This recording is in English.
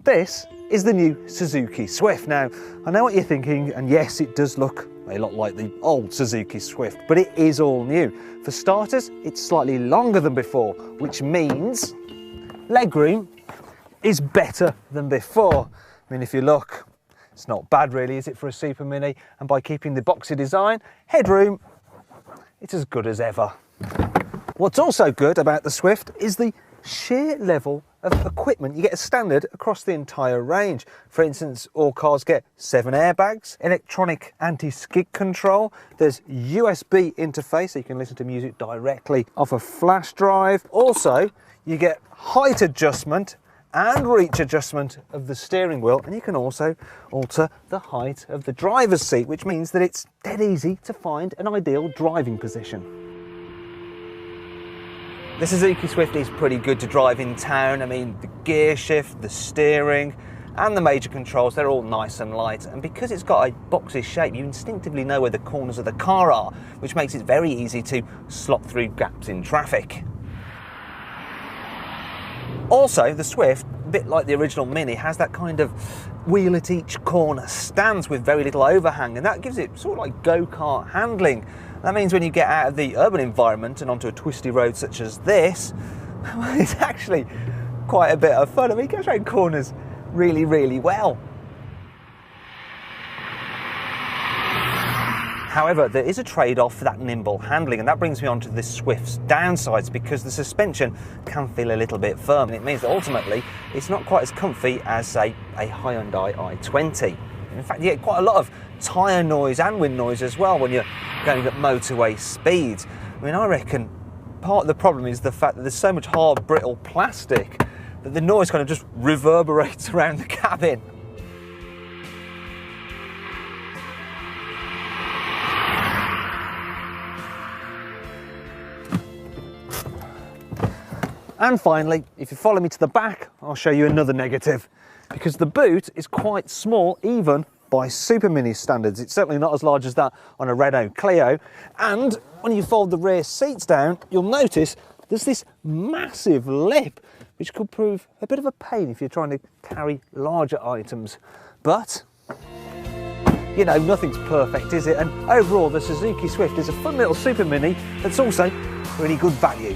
This is the new Suzuki Swift. Now, I know what you're thinking, and yes, it does look a lot like the old Suzuki Swift, but it is all new. For starters, it's slightly longer than before, which means legroom is better than before. I mean, if you look, it's not bad really, is it, for a Super Mini? And by keeping the boxy design, headroom, it's as good as ever. What's also good about the Swift is the sheer level of equipment you get as standard across the entire range. For instance, all cars get 7 airbags, electronic anti-skid control, there's USB interface so you can listen to music directly off a flash drive. Also, you get height adjustment and reach adjustment of the steering wheel, and you can also alter the height of the driver's seat, which means that it's dead easy to find an ideal driving position. The Suzuki Swift is pretty good to drive in town. I mean, the gear shift, the steering, and the major controls, they're all nice and light. And because it's got a boxy shape, you instinctively know where the corners of the car are, which makes it very easy to slot through gaps in traffic. Also, the Swift, a bit like the original Mini, has that kind of wheel at each corner stance with very little overhang, and that gives it sort of like go-kart handling. That means when you get out of the urban environment and onto a twisty road such as this, well, it's actually quite a bit of fun. I mean, it goes around corners really, really well. However, there is a trade-off for that nimble handling, and that brings me on to the Swift's downsides, because the suspension can feel a little bit firm, and it means that ultimately it's not quite as comfy as, say, a Hyundai i20. In fact, you get quite a lot of tyre noise and wind noise as well when you're going at motorway speeds. I mean, I reckon part of the problem is the fact that there's so much hard, brittle plastic that the noise kind of just reverberates around the cabin. And finally, if you follow me to the back, I'll show you another negative, because the boot is quite small, even by Super Mini standards. It's certainly not as large as that on a Renault Clio. And when you fold the rear seats down, you'll notice there's this massive lip, which could prove a bit of a pain if you're trying to carry larger items. But, you know, nothing's perfect, is it? And overall, the Suzuki Swift is a fun little Super Mini that's also really good value.